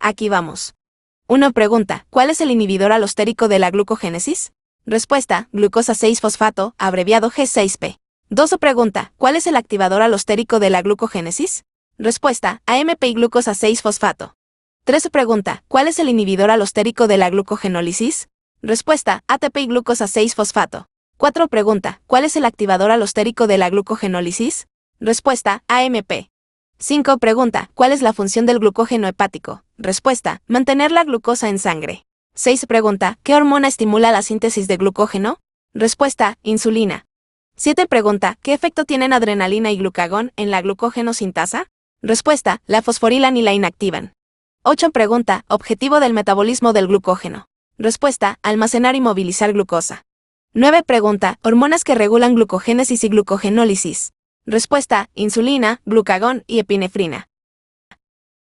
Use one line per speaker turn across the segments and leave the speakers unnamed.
Aquí vamos. 1. Pregunta, ¿cuál es el inhibidor alostérico de la glucogénesis? Respuesta, glucosa 6-fosfato, abreviado G6P. 2. Pregunta, ¿cuál es el activador alostérico de la glucogénesis? Respuesta, AMP y glucosa 6-fosfato. 3. Pregunta, ¿cuál es el inhibidor alostérico de la glucogenólisis? Respuesta, ATP y glucosa 6-fosfato. 4. Pregunta, ¿cuál es el activador alostérico de la glucogenólisis? Respuesta, AMP. 5. Pregunta, ¿cuál es la función del glucógeno hepático? Respuesta, mantener la glucosa en sangre. 6. Pregunta, ¿qué hormona estimula la síntesis de glucógeno? Respuesta, insulina. 7. Pregunta, ¿qué efecto tienen adrenalina y glucagón en la glucógeno sintasa? Respuesta, la fosforilan y la inactivan. 8. Pregunta, objetivo del metabolismo del glucógeno. Respuesta, almacenar y movilizar glucosa. 9. Pregunta, hormonas que regulan glucogénesis y glucogenólisis. Respuesta, insulina, glucagón y epinefrina.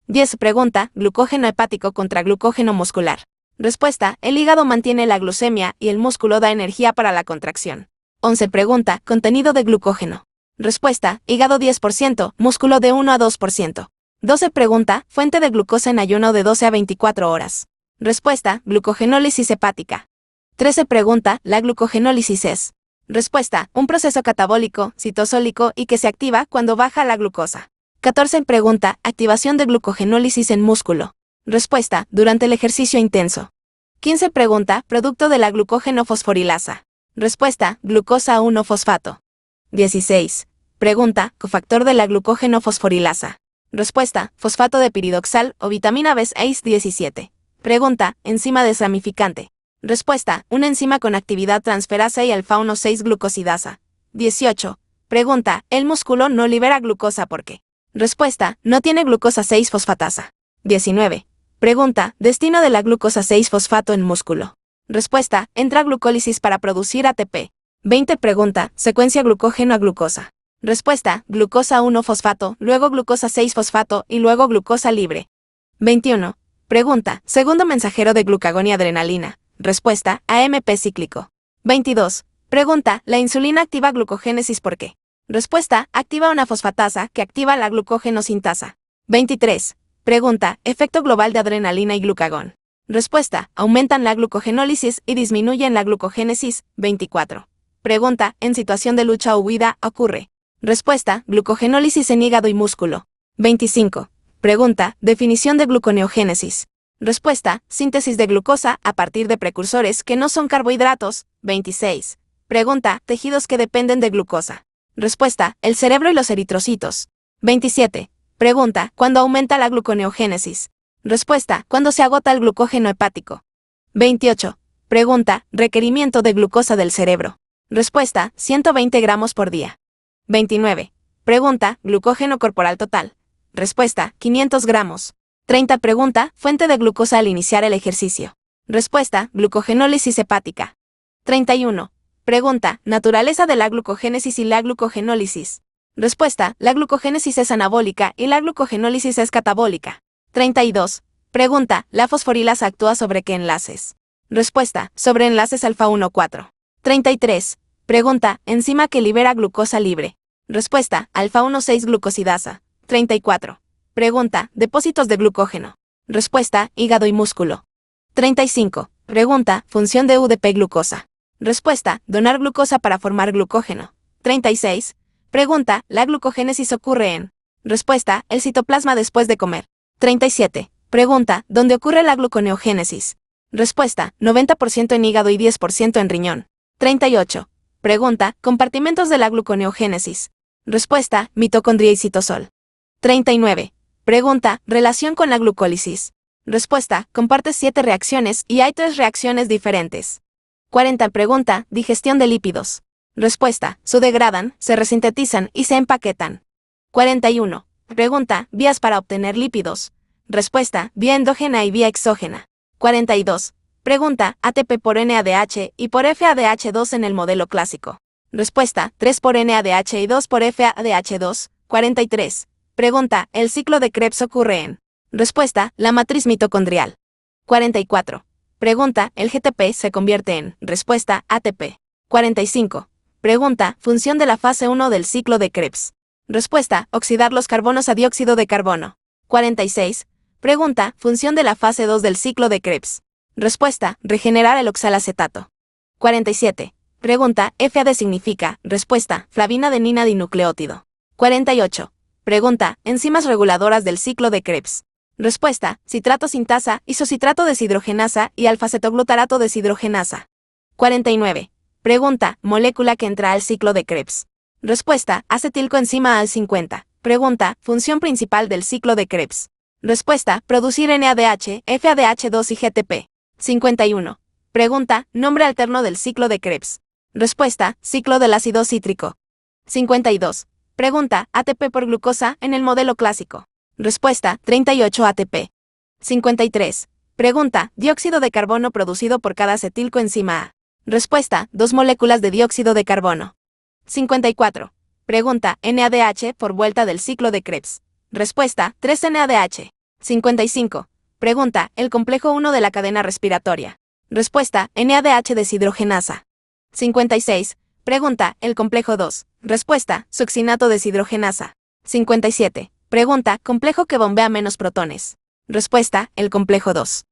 10. Pregunta, glucógeno hepático contra glucógeno muscular. Respuesta, el hígado mantiene la glucemia y el músculo da energía para la contracción. 11. Pregunta, contenido de glucógeno. Respuesta, hígado 10%, músculo de 1 a 2%. 12. Pregunta, fuente de glucosa en ayuno de 12 a 24 horas. Respuesta, glucogenólisis hepática. 13. Pregunta, ¿la glucogenólisis es? Respuesta, un proceso catabólico, citosólico y que se activa cuando baja la glucosa. 14. Pregunta, activación de glucogenólisis en músculo. Respuesta, durante el ejercicio intenso. 15. Pregunta, producto de la glucógeno fosforilasa. Respuesta, glucosa 1-fosfato. 16. Pregunta, cofactor de la glucógeno fosforilasa. Respuesta, fosfato de piridoxal o vitamina B6. 17. Pregunta, enzima desramificante. Respuesta, una enzima con actividad transferasa y alfa-1 6-glucosidasa. 18. Pregunta, el músculo no libera glucosa ¿por qué? Respuesta, no tiene glucosa 6-fosfatasa. 19. Pregunta, destino de la glucosa 6-fosfato en músculo. Respuesta, entra glucólisis para producir ATP. 20. Pregunta, secuencia glucógeno a glucosa. Respuesta, glucosa 1-fosfato, luego glucosa 6-fosfato y luego glucosa libre. 21. Pregunta, segundo mensajero de glucagón y adrenalina. Respuesta, AMP cíclico. 22. Pregunta, ¿la insulina activa glucogénesis por qué? Respuesta, activa una fosfatasa que activa la glucógeno sintasa. 23. Pregunta, efecto global de adrenalina y glucagón. Respuesta, aumentan la glucogenólisis y disminuyen la glucogénesis. 24. Pregunta, en situación de lucha o huida ocurre. Respuesta, glucogenólisis en hígado y músculo. 25. Pregunta, definición de gluconeogénesis. Respuesta, síntesis de glucosa a partir de precursores que no son carbohidratos. 26. Pregunta, tejidos que dependen de glucosa. Respuesta, el cerebro y los eritrocitos. 27. Pregunta, ¿cuándo aumenta la gluconeogénesis? Respuesta, cuando se agota el glucógeno hepático. 28. Pregunta, requerimiento de glucosa del cerebro. Respuesta, 120 gramos por día. 29. Pregunta, glucógeno corporal total. Respuesta, 500 gramos. 30. Pregunta, fuente de glucosa al iniciar el ejercicio. Respuesta, glucogenólisis hepática. 31. Pregunta, naturaleza de la glucogénesis y la glucogenólisis. Respuesta, la glucogénesis es anabólica y la glucogenólisis es catabólica. 32. Pregunta, ¿la fosforilasa actúa sobre qué enlaces? Respuesta, sobre enlaces alfa-1-4. 33. Pregunta, enzima que libera glucosa libre. Respuesta, alfa-1 6-glucosidasa. 34. Pregunta, depósitos de glucógeno. Respuesta, hígado y músculo. 35. Pregunta, función de UDP-glucosa. Respuesta, donar glucosa para formar glucógeno. 36. Pregunta, ¿la glucogénesis ocurre en? Respuesta, el citoplasma después de comer. 37. Pregunta, ¿dónde ocurre la gluconeogénesis? Respuesta, 90% en hígado y 10% en riñón. 38. Pregunta, compartimentos de la gluconeogénesis. Respuesta, mitocondria y citosol. 39. Pregunta, relación con la glucólisis. Respuesta, comparte 7 reacciones y hay 3 reacciones diferentes. 40. Pregunta, digestión de lípidos. Respuesta, se degradan, se resintetizan y se empaquetan. 41. Pregunta, vías para obtener lípidos. Respuesta, vía endógena y vía exógena. 42. Pregunta, ATP por NADH y por FADH2 en el modelo clásico. Respuesta, 3 por NADH y 2 por FADH2. 43. Pregunta, ¿el ciclo de Krebs ocurre en? Respuesta, la matriz mitocondrial. 44. Pregunta, ¿el GTP se convierte en? Respuesta, ATP. 45. Pregunta, función de la fase 1 del ciclo de Krebs. Respuesta, oxidar los carbonos a dióxido de carbono. 46. Pregunta, función de la fase 2 del ciclo de Krebs. Respuesta, regenerar el oxalacetato. 47. Pregunta, FAD significa, respuesta, flavina-adenina dinucleótido. 48. Pregunta, enzimas reguladoras del ciclo de Krebs. Respuesta, citrato sintasa, isocitrato deshidrogenasa y alfa-cetoglutarato deshidrogenasa. 49. Pregunta, molécula que entra al ciclo de Krebs. Respuesta, acetilcoenzima Al50. Pregunta, función principal del ciclo de Krebs. Respuesta, producir NADH, FADH2 y GTP. 51. Pregunta, nombre alterno del ciclo de Krebs. Respuesta, ciclo del ácido cítrico. 52. Pregunta, ATP por glucosa en el modelo clásico. Respuesta, 38 ATP. 53. Pregunta, dióxido de carbono producido por cada acetilcoenzima A. Respuesta, 2 moléculas de dióxido de carbono. 54. Pregunta, NADH por vuelta del ciclo de Krebs. Respuesta, 3 NADH. 55. Pregunta, el complejo 1 de la cadena respiratoria. Respuesta, NADH deshidrogenasa. 56. Pregunta, el complejo 2. Respuesta, succinato deshidrogenasa. 57. Pregunta, complejo que bombea menos protones. Respuesta, el complejo 2.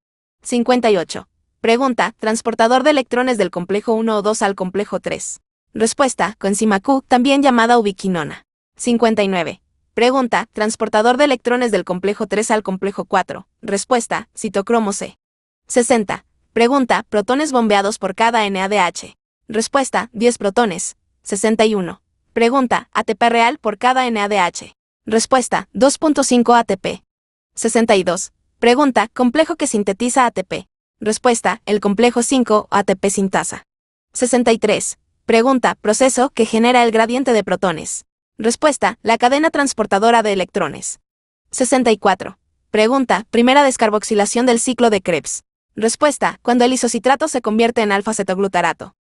58. Pregunta, transportador de electrones del complejo 1 o 2 al complejo 3. Respuesta, coenzima Q, también llamada ubiquinona. 59. Pregunta, transportador de electrones del complejo 3 al complejo 4. Respuesta, citocromo C. 60. Pregunta, protones bombeados por cada NADH. Respuesta, 10 protones. 61. Pregunta, ATP real por cada NADH. Respuesta, 2.5 ATP. 62. Pregunta, complejo que sintetiza ATP. Respuesta, el complejo 5 ATP sintasa. 63. Pregunta, proceso que genera el gradiente de protones. Respuesta, la cadena transportadora de electrones. 64. Pregunta, primera descarboxilación del ciclo de Krebs. Respuesta, cuando el isocitrato se convierte en alfa-cetoglutarato.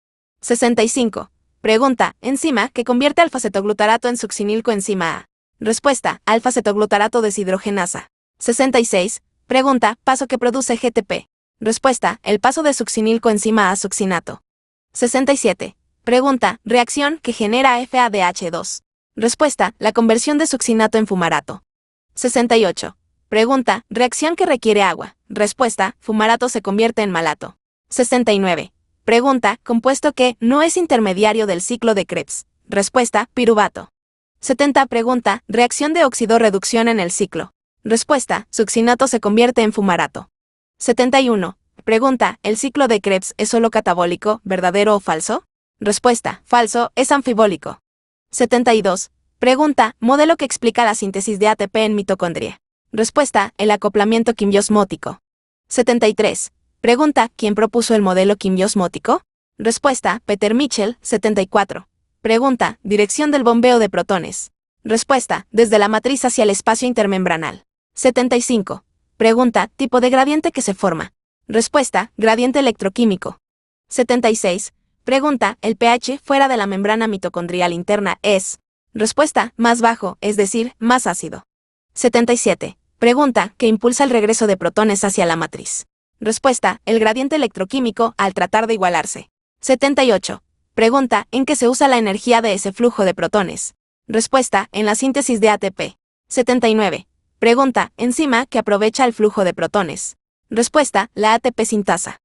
65. Pregunta, enzima que convierte alfa-cetoglutarato en succinilcoenzima A. Respuesta, alfa-cetoglutarato deshidrogenasa. 66. Pregunta, paso que produce GTP. Respuesta, el paso de succinilcoenzima A succinato. 67. Pregunta, reacción que genera FADH2. Respuesta, la conversión de succinato en fumarato. 68. Pregunta, reacción que requiere agua. Respuesta, fumarato se convierte en malato. 69. Pregunta, compuesto que no es intermediario del ciclo de Krebs. Respuesta, piruvato. 70. Pregunta, reacción de oxidorreducción en el ciclo. Respuesta, succinato se convierte en fumarato. 71. Pregunta, ¿el ciclo de Krebs es solo catabólico, verdadero o falso? Respuesta, falso, es anfibólico. 72. Pregunta, modelo que explica la síntesis de ATP en mitocondria. Respuesta, el acoplamiento quimbiosmótico. 73. Pregunta, ¿quién propuso el modelo quimbiosmótico? Respuesta, Peter Mitchell, 74. Pregunta, dirección del bombeo de protones. Respuesta, desde la matriz hacia el espacio intermembranal. 75. Pregunta, tipo de gradiente que se forma. Respuesta, gradiente electroquímico. 76. Pregunta, el pH fuera de la membrana mitocondrial interna es. Respuesta, más bajo, es decir, más ácido. 77. Pregunta, ¿qué impulsa el regreso de protones hacia la matriz? Respuesta, el gradiente electroquímico al tratar de igualarse. 78. Pregunta, ¿en qué se usa la energía de ese flujo de protones? Respuesta, en la síntesis de ATP. 79. Pregunta, enzima que aprovecha el flujo de protones. Respuesta, la ATP sintasa.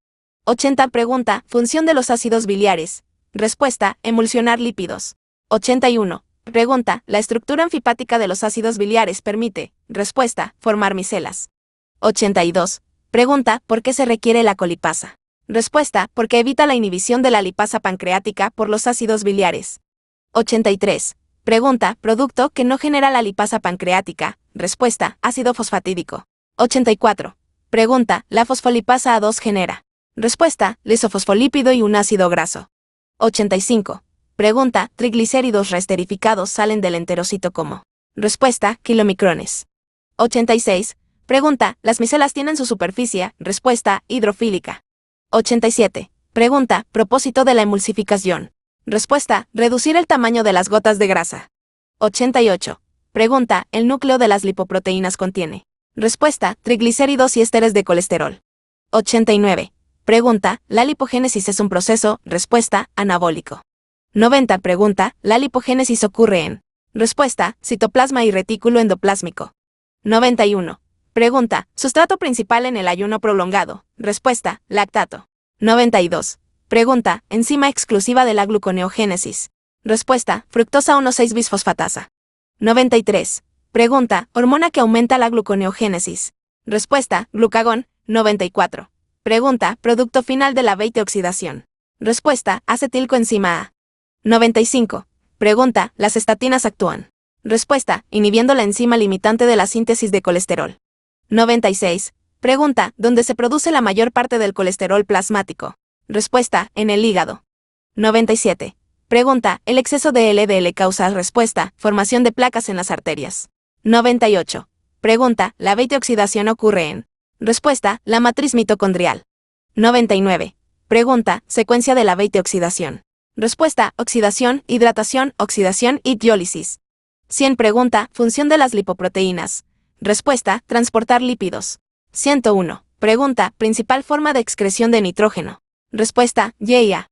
80. Pregunta, función de los ácidos biliares. Respuesta, emulsionar lípidos. 81. Pregunta, la estructura anfipática de los ácidos biliares permite. Respuesta, formar micelas. 82. Pregunta, ¿por qué se requiere la colipasa? Respuesta, porque evita la inhibición de la lipasa pancreática por los ácidos biliares. 83. Pregunta, producto que no genera la lipasa pancreática. Respuesta, ácido fosfatídico. 84. Pregunta, la fosfolipasa A2 genera. Respuesta, lisofosfolípido y un ácido graso. 85. Pregunta, triglicéridos reesterificados salen del enterocito como. Respuesta, kilomicrones. 86. Pregunta, ¿las micelas tienen su superficie? Respuesta, hidrofílica. 87. Pregunta, propósito de la emulsificación. Respuesta, reducir el tamaño de las gotas de grasa. 88. Pregunta, ¿el núcleo de las lipoproteínas contiene? Respuesta, triglicéridos y ésteres de colesterol. 89. Pregunta, ¿la lipogénesis es un proceso? Respuesta, anabólico. 90. Pregunta, ¿la lipogénesis ocurre en? Respuesta, citoplasma y retículo endoplásmico. 91. Pregunta, sustrato principal en el ayuno prolongado. Respuesta, lactato. 92. Pregunta, enzima exclusiva de la gluconeogénesis. Respuesta, fructosa 1,6-bisfosfatasa. 93. Pregunta, hormona que aumenta la gluconeogénesis. Respuesta, glucagón. 94. Pregunta, producto final de la beta-oxidación. Respuesta, acetilcoenzima A. 95. Pregunta, las estatinas actúan. Respuesta, inhibiendo la enzima limitante de la síntesis de colesterol. 96. Pregunta, ¿dónde se produce la mayor parte del colesterol plasmático? Respuesta, en el hígado. 97. Pregunta, ¿el exceso de LDL causa? Respuesta, formación de placas en las arterias. 98. Pregunta, ¿la beta-oxidación ocurre en? Respuesta, la matriz mitocondrial. 99. Pregunta, secuencia de la beta-oxidación. Respuesta, oxidación, hidratación y diólisis. 100. Pregunta, función de las lipoproteínas. Respuesta, transportar lípidos. 101. Pregunta, principal forma de excreción de nitrógeno. Respuesta, YEA.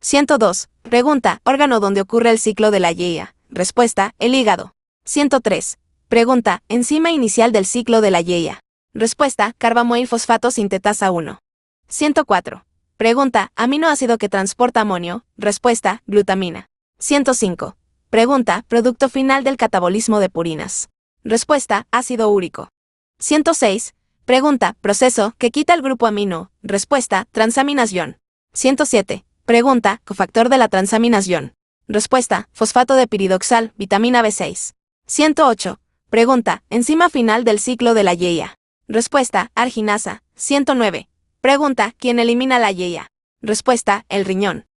102. Pregunta, órgano donde ocurre el ciclo de la YEA. Respuesta, el hígado. 103. Pregunta, enzima inicial del ciclo de la YEA. Respuesta, carbamoil fosfato sintetasa 1. 104. Pregunta, aminoácido que transporta amonio. Respuesta, glutamina. 105. Pregunta, producto final del catabolismo de purinas. Respuesta, ácido úrico. 106. Pregunta, proceso que quita el grupo amino. Respuesta, transaminación. 107. Pregunta, cofactor de la transaminación. Respuesta, fosfato de piridoxal, vitamina B6. 108. Pregunta, enzima final del ciclo de la YEA. Respuesta, arginasa. 109. Pregunta, ¿quién elimina la YEA? Respuesta, el riñón.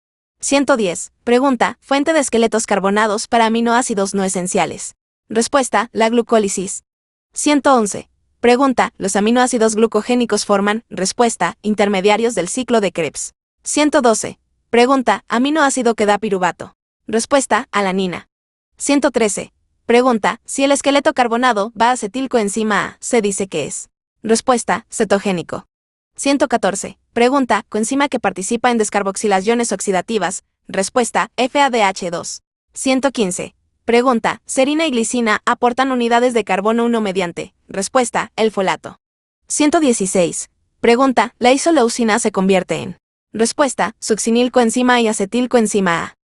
110. Pregunta, fuente de esqueletos carbonados para aminoácidos no esenciales. Respuesta, la glucólisis. 111. Pregunta, ¿los aminoácidos glucogénicos forman? Respuesta, intermediarios del ciclo de Krebs. 112. Pregunta, aminoácido que da piruvato. Respuesta, alanina. 113. Pregunta, si el esqueleto carbonado va a acetilcoenzima A, se dice que es. Respuesta, cetogénico. 114. Pregunta, coenzima que participa en descarboxilaciones oxidativas. Respuesta, FADH2. 115. Pregunta, serina y glicina aportan unidades de carbono 1 mediante. Respuesta, el folato. 116. Pregunta, la isoleucina se convierte en. Respuesta, succinilcoenzima y acetilcoenzima A.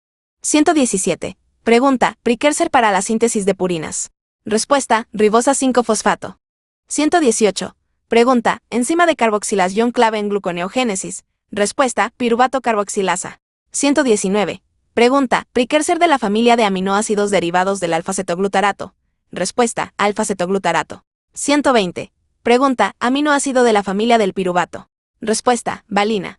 117. Pregunta, precursor para la síntesis de purinas. Respuesta, ribosa 5-fosfato. 118. Pregunta, enzima de carboxilación clave en gluconeogénesis. Respuesta, piruvato carboxilasa. 119. Pregunta, precursor de la familia de aminoácidos derivados del alfa-cetoglutarato. Respuesta, alfa-cetoglutarato. 120. Pregunta, aminoácido de la familia del piruvato. Respuesta, valina.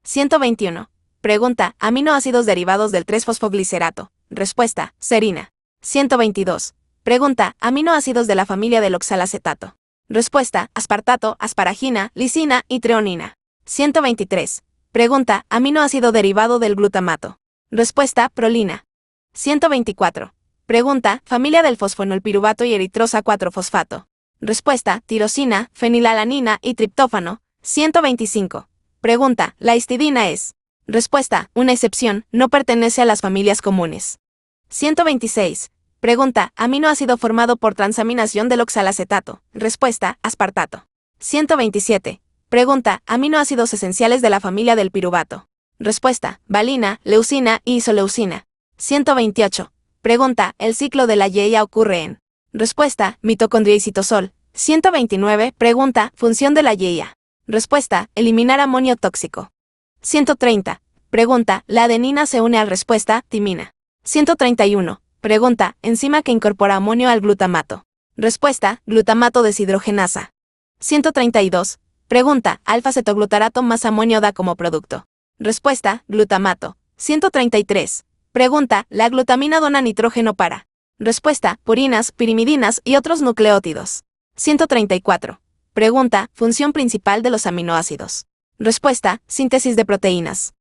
121. Pregunta, aminoácidos derivados del 3-fosfoglicerato. Respuesta, serina. 122. Pregunta, aminoácidos de la familia del oxalacetato. Respuesta, aspartato, asparagina, lisina y treonina. 123. Pregunta, aminoácido derivado del glutamato. Respuesta, prolina. 124. Pregunta, familia del fosfonolpiruvato y eritrosa 4-fosfato. Respuesta, tirosina, fenilalanina y triptófano. 125. Pregunta, la histidina es. Respuesta, una excepción, no pertenece a las familias comunes. 126. Pregunta, aminoácido formado por transaminación del oxalacetato. Respuesta, aspartato. 127. Pregunta, aminoácidos esenciales de la familia del piruvato. Respuesta, valina, leucina y isoleucina. 128. Pregunta, el ciclo de la YEA ocurre en. Respuesta, mitocondria y citosol. 129. Pregunta, función de la YEA. Respuesta, eliminar amonio tóxico. 130. Pregunta, la adenina se une al respuesta, timina. 131. Pregunta, enzima que incorpora amonio al glutamato. Respuesta, glutamato deshidrogenasa. 132. Pregunta, alfa-cetoglutarato más amonio da como producto. Respuesta, glutamato. 133. Pregunta, la glutamina dona nitrógeno para. Respuesta, purinas, pirimidinas y otros nucleótidos. 134. Pregunta, función principal de los aminoácidos. Respuesta, síntesis de proteínas.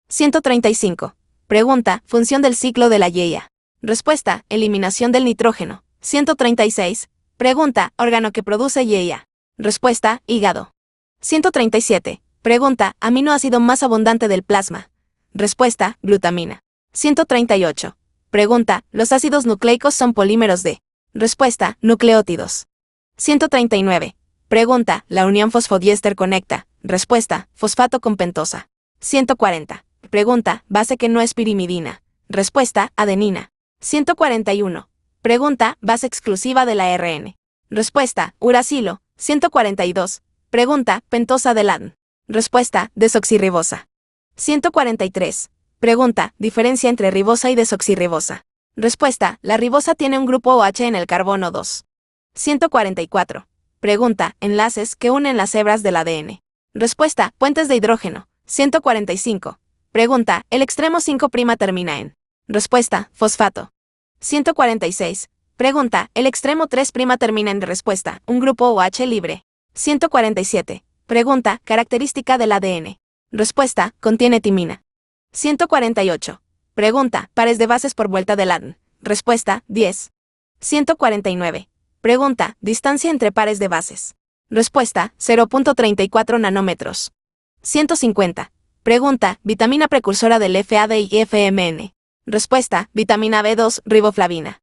135. Pregunta, función del ciclo de la YEA. Respuesta, eliminación del nitrógeno. 136. Pregunta, órgano que produce YEA. Respuesta, hígado. 137. Pregunta, aminoácido más abundante del plasma. Respuesta, glutamina. 138. Pregunta, los ácidos nucleicos son polímeros de. Respuesta, nucleótidos. 139. Pregunta, la unión fosfodiéster conecta. Respuesta, fosfato con pentosa. 140. Pregunta, base que no es pirimidina. Respuesta, adenina. 141. Pregunta, base exclusiva de la ARN. Respuesta, uracilo. 142. Pregunta, pentosa del ADN. Respuesta, desoxirribosa. 143. Pregunta, diferencia entre ribosa y desoxirribosa. Respuesta, la ribosa tiene un grupo OH en el carbono 2. 144. Pregunta, enlaces que unen las hebras del ADN. Respuesta, puentes de hidrógeno. 145. Pregunta, el extremo 5' termina en. Respuesta, fosfato. 146. Pregunta, el extremo 3' termina en. Respuesta, un grupo OH libre. 147. Pregunta, característica del ADN. Respuesta, contiene timina. 148. Pregunta, pares de bases por vuelta del ADN. Respuesta, 10. 149. Pregunta, distancia entre pares de bases. Respuesta, 0.34 nanómetros. 150. Pregunta, vitamina precursora del FAD y FMN. Respuesta, vitamina B2, riboflavina.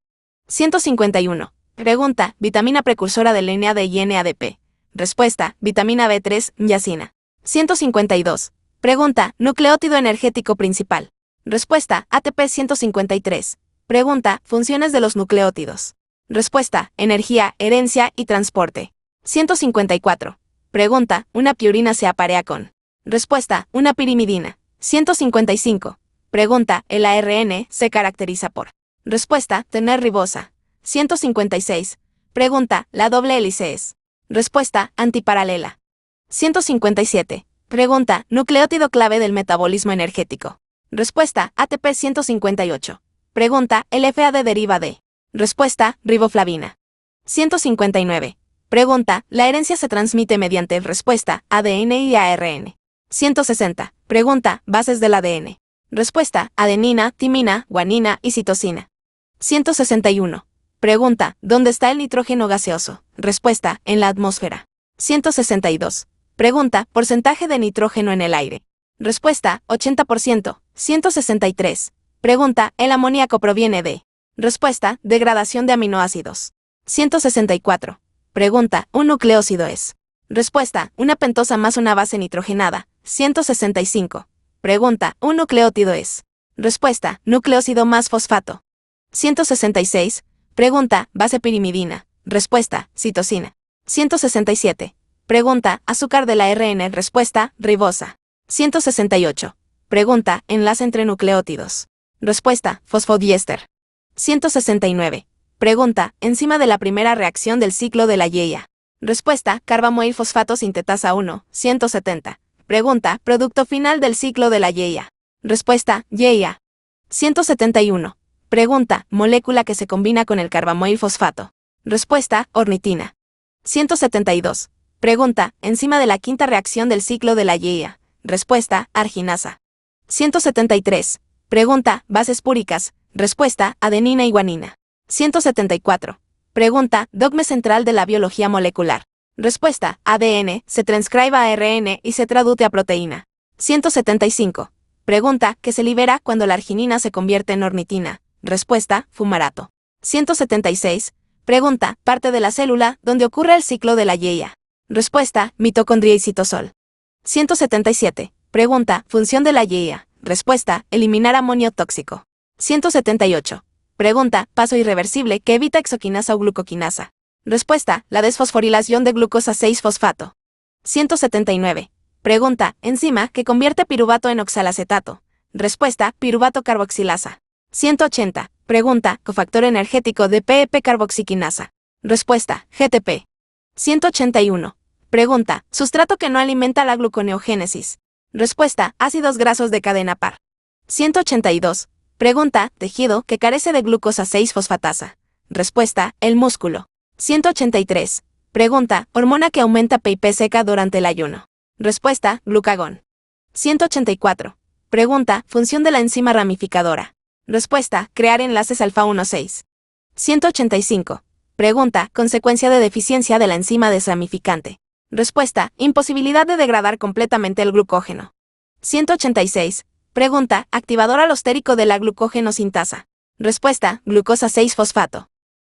151. Pregunta, vitamina precursora del NAD y NADP. Respuesta, vitamina B3, niacina. 152. Pregunta, nucleótido energético principal. Respuesta, ATP 153. Pregunta, funciones de los nucleótidos. Respuesta, energía, herencia y transporte. 154. Pregunta, una piurina se aparea con. Respuesta, una pirimidina. 155. Pregunta, el ARN se caracteriza por. Respuesta, tener ribosa. 156. Pregunta, la doble hélice es. Respuesta, antiparalela. 157. Pregunta, nucleótido clave del metabolismo energético. Respuesta, ATP 158. Pregunta, el FAD deriva de. Respuesta, riboflavina. 159. Pregunta, la herencia se transmite mediante. Respuesta, ADN y ARN. 160. Pregunta, bases del ADN. Respuesta, adenina, timina, guanina y citosina. 161. Pregunta, ¿dónde está el nitrógeno gaseoso? Respuesta, en la atmósfera. 162. Pregunta, porcentaje de nitrógeno en el aire. Respuesta, 80%. 163. Pregunta, ¿el amoníaco proviene de? Respuesta, degradación de aminoácidos. 164. Pregunta, ¿un nucleócido es? Respuesta, una pentosa más una base nitrogenada. 165. Pregunta, ¿un nucleótido es? Respuesta, nucleócido más fosfato. 166. Pregunta, base pirimidina. Respuesta, citosina. 167. Pregunta, azúcar de la ARN. Respuesta, ribosa. 168. Pregunta, enlace entre nucleótidos. Respuesta, fosfodiéster. 169. Pregunta, enzima de la primera reacción del ciclo de la IEA. Respuesta, carbamoil fosfato sintetasa 1, 170. Pregunta, producto final del ciclo de la IEA. Respuesta, IEA. 171. Pregunta, molécula que se combina con el carbamoil fosfato. Respuesta, ornitina. 172. Pregunta, enzima de la quinta reacción del ciclo de la IEA. Respuesta, arginasa. 173. Pregunta, bases púricas. Respuesta, adenina y guanina. 174. Pregunta, dogma central de la biología molecular. Respuesta, ADN, se transcribe a ARN y se traduce a proteína. 175. Pregunta, ¿qué se libera cuando la arginina se convierte en ornitina? Respuesta, fumarato. 176. Pregunta, parte de la célula donde ocurre el ciclo de la IEA. Respuesta, mitocondria y citosol. 177. Pregunta, función de la IEA. Respuesta, eliminar amonio tóxico. 178. Pregunta, paso irreversible que evita exoquinasa o glucoquinasa. Respuesta, la desfosforilación de glucosa 6-fosfato. 179. Pregunta, enzima que convierte piruvato en oxalacetato. Respuesta, piruvato carboxilasa. 180. Pregunta, cofactor energético de PEP carboxiquinasa. Respuesta, GTP. 181. Pregunta, sustrato que no alimenta la gluconeogénesis. Respuesta, ácidos grasos de cadena par. 182. Pregunta, tejido que carece de glucosa 6-fosfatasa. Respuesta, el músculo. 183. Pregunta, hormona que aumenta PIP seca durante el ayuno. Respuesta, glucagón. 184. Pregunta, función de la enzima ramificadora. Respuesta, crear enlaces alfa 1,6. 185. Pregunta, consecuencia de deficiencia de la enzima desramificante. Respuesta, imposibilidad de degradar completamente el glucógeno. 186. Pregunta, activador alostérico de la glucógeno sintasa. Respuesta, glucosa 6-fosfato.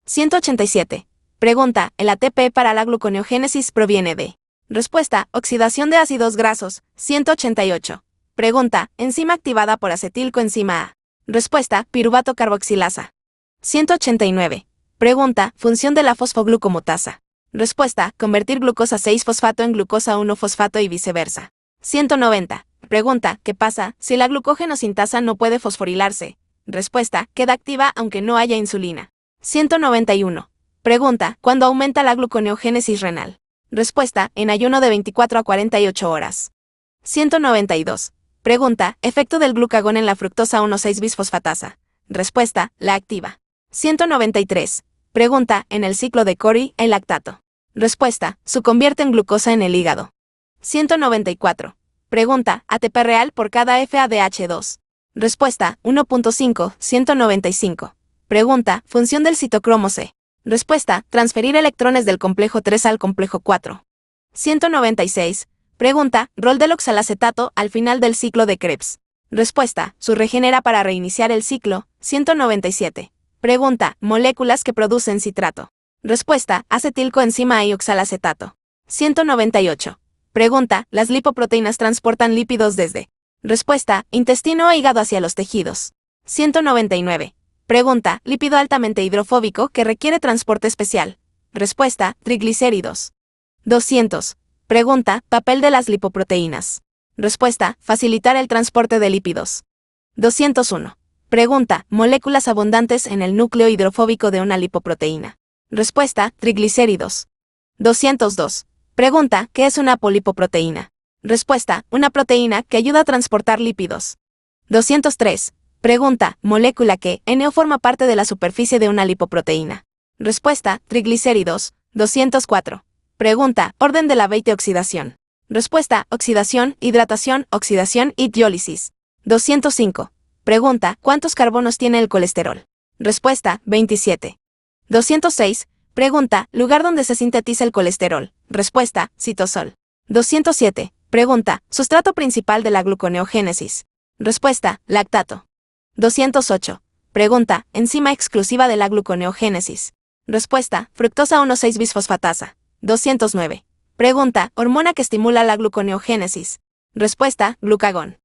187. Pregunta, ¿el ATP para la gluconeogénesis proviene de? Respuesta, oxidación de ácidos grasos, 188. Pregunta, enzima activada por acetilcoenzima A. Respuesta, piruvato carboxilasa. 189. Pregunta, función de la fosfoglucomutasa. Respuesta, convertir glucosa 6-fosfato en glucosa 1-fosfato y viceversa. 190. Pregunta, ¿qué pasa si la glucógenosintasa no puede fosforilarse? Respuesta, queda activa aunque no haya insulina. 191. Pregunta, ¿cuándo aumenta la gluconeogénesis renal? Respuesta, en ayuno de 24 a 48 horas. 192. Pregunta, efecto del glucagón en la fructosa 1,6-bisfosfatasa. Respuesta, la activa. 193. Pregunta, en el ciclo de Cori, el lactato. Respuesta, su convierte en glucosa en el hígado. 194. Pregunta, ATP real por cada FADH2. Respuesta, 1.5, 195. Pregunta, función del citocromo C. Respuesta, transferir electrones del complejo 3 al complejo 4. 196. Pregunta, rol del oxalacetato al final del ciclo de Krebs. Respuesta, su regenera para reiniciar el ciclo. 197. Pregunta, moléculas que producen citrato. Respuesta, acetilcoenzima y oxalacetato. 198. Pregunta, las lipoproteínas transportan lípidos desde. Respuesta, intestino o hígado hacia los tejidos. 199. Pregunta, lípido altamente hidrofóbico que requiere transporte especial. Respuesta, triglicéridos. 200. Pregunta, papel de las lipoproteínas. Respuesta, facilitar el transporte de lípidos. 201. Pregunta, moléculas abundantes en el núcleo hidrofóbico de una lipoproteína. Respuesta, triglicéridos. 202. Pregunta, ¿qué es una apolipoproteína? Respuesta, una proteína que ayuda a transportar lípidos. 203. Pregunta, molécula que, NO forma parte de la superficie de una lipoproteína. Respuesta, triglicéridos. 204. Pregunta, orden de la veiteoxidación. Respuesta, oxidación, hidratación y diólisis. 205. Pregunta, ¿cuántos carbonos tiene el colesterol? Respuesta, 27. 206. Pregunta, lugar donde se sintetiza el colesterol. Respuesta, citosol. 207. Pregunta, sustrato principal de la gluconeogénesis. Respuesta, lactato. 208. Pregunta, enzima exclusiva de la gluconeogénesis. Respuesta, fructosa 1,6-bisfosfatasa. 209. Pregunta, hormona que estimula la gluconeogénesis. Respuesta, glucagón.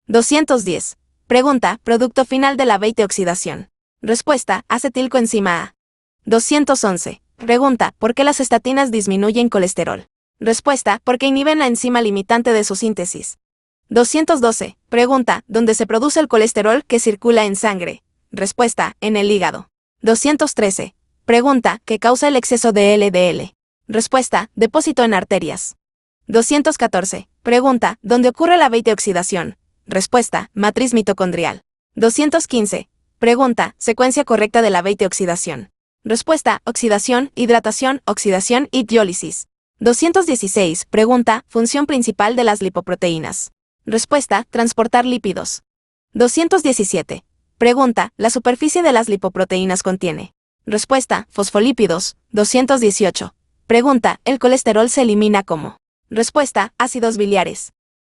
210. Pregunta, producto final de la veiteoxidación. Respuesta, acetilcoenzima A. 211. Pregunta, ¿por qué las estatinas disminuyen colesterol? Respuesta, porque inhiben la enzima limitante de su síntesis. 212. Pregunta, ¿dónde se produce el colesterol que circula en sangre? Respuesta, en el hígado. 213. Pregunta, ¿qué causa el exceso de LDL? Respuesta, depósito en arterias. 214. Pregunta, ¿dónde ocurre la veiteoxidación? Respuesta, matriz mitocondrial. 215. Pregunta, secuencia correcta de la veiteoxidación. Respuesta, oxidación, hidratación y diólisis. 216. Pregunta, función principal de las lipoproteínas. Respuesta, transportar lípidos. 217. Pregunta, ¿la superficie de las lipoproteínas contiene? Respuesta, fosfolípidos. 218. Pregunta, ¿el colesterol se elimina cómo? Respuesta, ácidos biliares.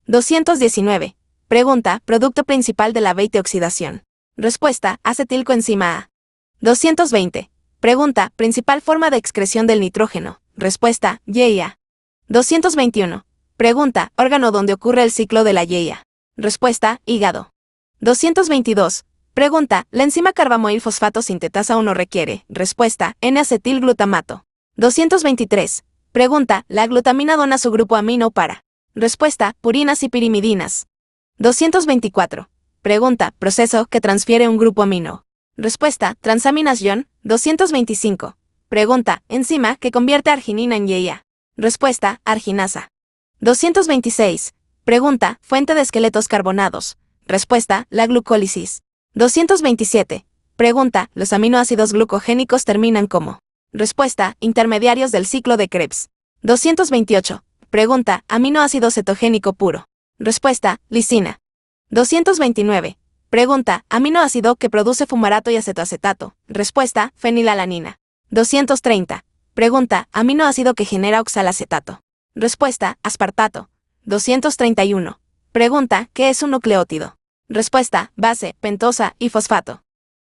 219. Pregunta, producto principal de la veiteoxidación. Respuesta, acetilcoenzima A. 220. Pregunta, principal forma de excreción del nitrógeno. Respuesta, YEA. 221. Pregunta, órgano donde ocurre el ciclo de la YEA. Respuesta, hígado. 222. Pregunta, ¿la enzima carbamoil fosfato sintetasa 1 requiere? Respuesta, N-acetilglutamato. 223. Pregunta, ¿la glutamina dona su grupo amino para? Respuesta, purinas y pirimidinas. 224. Pregunta, proceso que transfiere un grupo amino. Respuesta, transáminas ion. 225. Pregunta, enzima que convierte arginina en YEA. Respuesta, arginasa. 226. Pregunta, fuente de esqueletos carbonados. Respuesta, la glucólisis. 227. Pregunta, ¿los aminoácidos glucogénicos terminan como? Respuesta, intermediarios del ciclo de Krebs. 228. Pregunta, aminoácido cetogénico puro. Respuesta, lisina. 229. Pregunta, aminoácido que produce fumarato y acetoacetato. Respuesta, fenilalanina. 230. Pregunta, aminoácido que genera oxalacetato. Respuesta, aspartato. 231. Pregunta, ¿qué es un nucleótido? Respuesta, base, pentosa y fosfato.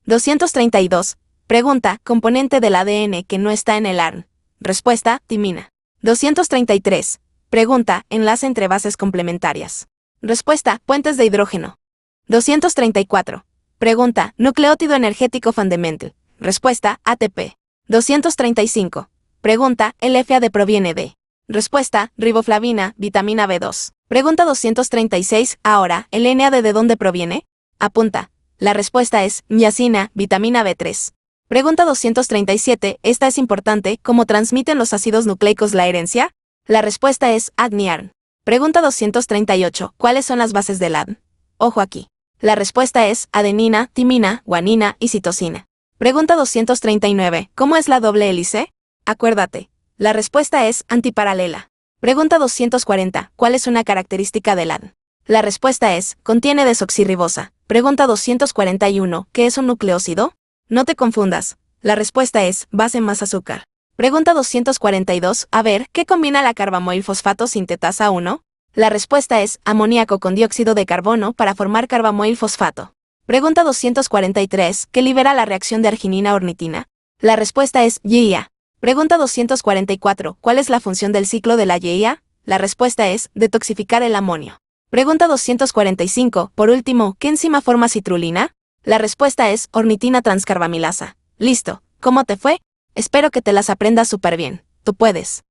232. Pregunta, componente del ADN que no está en el ARN. Respuesta, timina. 233. Pregunta, enlace entre bases complementarias. Respuesta, puentes de hidrógeno. 234. Pregunta, nucleótido energético fundamental. Respuesta, ATP. 235. Pregunta, ¿el FAD proviene de? Respuesta, riboflavina, vitamina B2. Pregunta 236. Ahora, ¿el NAD de dónde proviene? Apunta. La respuesta es, niacina, vitamina B3. Pregunta 237. Esta es importante, ¿cómo transmiten los ácidos nucleicos la herencia? La respuesta es, ADN. Pregunta 238. ¿Cuáles son las bases del ADN? Ojo aquí. La respuesta es, adenina, timina, guanina y citosina. Pregunta 239. ¿Cómo es la doble hélice? Acuérdate. La respuesta es, antiparalela. Pregunta 240. ¿Cuál es una característica del ADN? La respuesta es, contiene desoxirribosa. Pregunta 241. ¿Qué es un nucleósido? No te confundas. La respuesta es, base más azúcar. Pregunta 242. A ver, ¿qué combina la carbamoilfosfato sintetasa 1? La respuesta es, amoníaco con dióxido de carbono para formar carbamoilfosfato. Pregunta 243. ¿Qué libera la reacción de arginina-ornitina? La respuesta es, YIA. Pregunta 244. ¿Cuál es la función del ciclo de la YIA? La respuesta es, detoxificar el amonio. Pregunta 245. Por último, ¿qué enzima forma citrulina? La respuesta es, ornitina transcarbamilasa. Listo. ¿Cómo te fue? Espero que te las aprendas súper bien. Tú puedes.